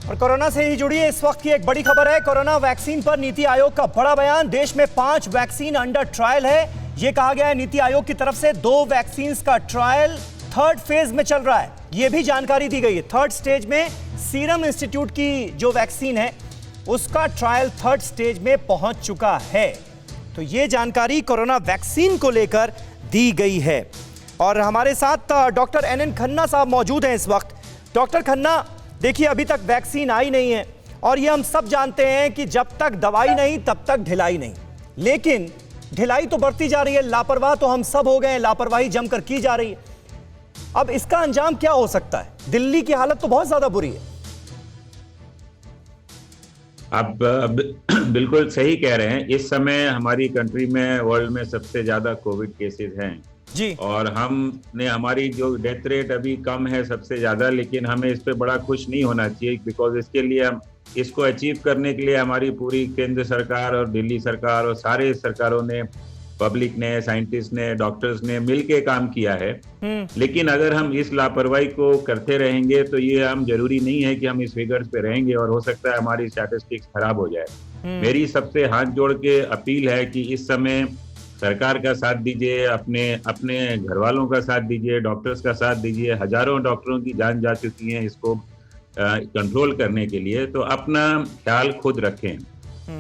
और कोरोना से ही जुड़ी इस वक्त की एक बड़ी खबर है। कोरोना वैक्सीन पर नीति आयोग का बड़ा बयान। देश में 5 वैक्सीन अंडर ट्रायल है। यह कहा गया है नीति आयोग की तरफ से 2 वैक्सीन का ट्रायल 3rd फेज में चल रहा है। यह भी जानकारी दी गई है। 3rd स्टेज में सीरम इंस्टीट्यूट की जो वैक्सीन है उसका ट्रायल 3rd स्टेज में पहुंच चुका है। तो यह जानकारी कोरोना वैक्सीन को लेकर दी गई है। और हमारे साथ डॉक्टर NN खन्ना साहब मौजूद हैं इस वक्त। डॉक्टर खन्ना, देखिए अभी तक वैक्सीन आई नहीं है और ये हम सब जानते हैं कि जब तक दवाई नहीं तब तक ढिलाई नहीं, लेकिन ढिलाई तो बढ़ती जा रही है। लापरवाह तो हम सब हो गए हैं, लापरवाही जमकर की जा रही है। अब इसका अंजाम क्या हो सकता है? दिल्ली की हालत तो बहुत ज्यादा बुरी है। आप बिल्कुल सही कह रहे हैं। इस समय हमारी कंट्री में, वर्ल्ड में सबसे ज्यादा कोविड केसेस हैं जी। और हमने, हमारी जो डेथ रेट अभी कम है सबसे ज्यादा, लेकिन हमें इस पे बड़ा खुश नहीं होना चाहिए, बिकॉज इसके लिए हम इसको अचीव करने के लिए हमारी पूरी केंद्र सरकार और दिल्ली सरकार और सारे सरकारों ने, पब्लिक ने, साइंटिस्ट ने, डॉक्टर्स ने मिलके काम किया है। लेकिन अगर हम इस लापरवाही को करते रहेंगे तो ये हम, जरूरी नहीं है कि हम इस फिगर्स पे रहेंगे और हो सकता है हमारी स्टैटिस्टिक्स खराब हो जाए। मेरी सबसे हाथ जोड़ के अपील है कि इस समय सरकार का साथ दीजिए, अपने घर वालों का साथ दीजिए, डॉक्टर्स का साथ दीजिए। हजारों डॉक्टरों की जान जा चुकी है इसको कंट्रोल करने के लिए, तो अपना ख्याल खुद रखें।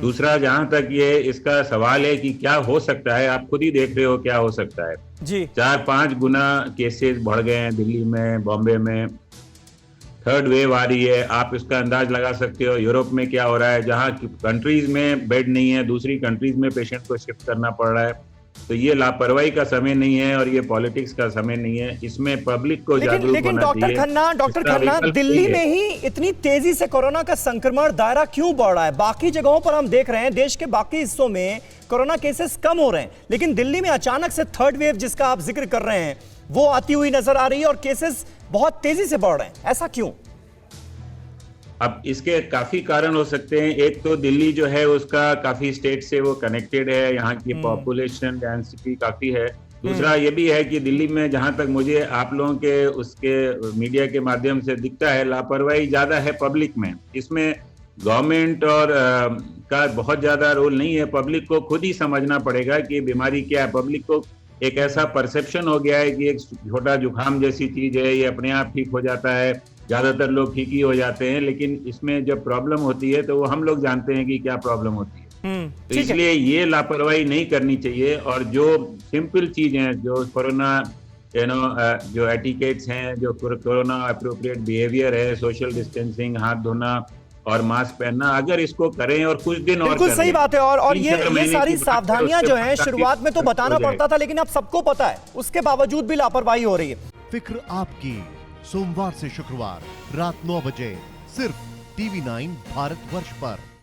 दूसरा, जहां तक ये इसका सवाल है कि क्या हो सकता है, आप खुद ही देख रहे हो क्या हो सकता है जी। 4-5 गुना केसेस बढ़ गए हैं दिल्ली में, बॉम्बे में। 3rd वेव आ रही है। आप इसका अंदाज लगा सकते हो यूरोप में क्या हो रहा है, जहां कंट्रीज में बेड नहीं है, दूसरी कंट्रीज में पेशेंट को शिफ्ट करना पड़ रहा है। तो ये लापरवाही का समय नहीं है और ये पॉलिटिक्स का समय नहीं है। इसमें पब्लिक को जागरूक होना चाहिए। लेकिन डॉक्टर खन्ना, दिल्ली में ही इतनी तेजी से कोरोना का संक्रमण दायरा क्यों बढ़ रहा है? बाकी जगहों पर हम देख रहे हैं, देश के बाकी हिस्सों में कोरोना केसेस कम हो रहे हैं, लेकिन दिल्ली में अचानक से 3rd वेव जिसका आप जिक्र कर रहे हैं वो आती हुई नजर आ रही है और केसेस बहुत तेजी से बढ़ रहे हैं। ऐसा क्यों? अब इसके काफी कारण हो सकते हैं। एक तो दिल्ली जो है उसका काफी स्टेट से वो कनेक्टेड है, यहाँ की पॉपुलेशन डेंसिटी काफी है। दूसरा ये भी है कि दिल्ली में, जहां तक मुझे आप लोगों के उसके मीडिया के माध्यम से दिखता है, लापरवाही ज्यादा है पब्लिक में। इसमें गवर्नमेंट और का बहुत ज्यादा रोल नहीं है। पब्लिक को खुद ही समझना पड़ेगा कि बीमारी क्या है। पब्लिक को एक ऐसा परसेप्शन हो गया है कि एक छोटा जुकाम जैसी चीज है, ये अपने आप ठीक हो जाता है, ज्यादातर लोग ठीक ही हो जाते हैं। लेकिन इसमें जब प्रॉब्लम होती है तो वो हम लोग जानते हैं कि क्या प्रॉब्लम होती है। तो इसलिए ये लापरवाही नहीं करनी चाहिए। और जो सिंपल चीज हैं, जो कोरोना जो एटिकेट्स हैं, जो कोरोना अप्रोप्रिएट बिहेवियर है, सोशल डिस्टेंसिंग, हाथ धोना और मास्क पहनना, अगर इसको करें और कुछ दिन और बिल्कुल सही बात है। और ये सारी सावधानियां जो हैं शुरुआत में तो बताना पड़ता था, लेकिन अब सबको पता है, उसके बावजूद भी लापरवाही हो रही है। फिक्र आपकी, सोमवार से शुक्रवार रात 9 बजे सिर्फ TV9 भारतवर्ष पर।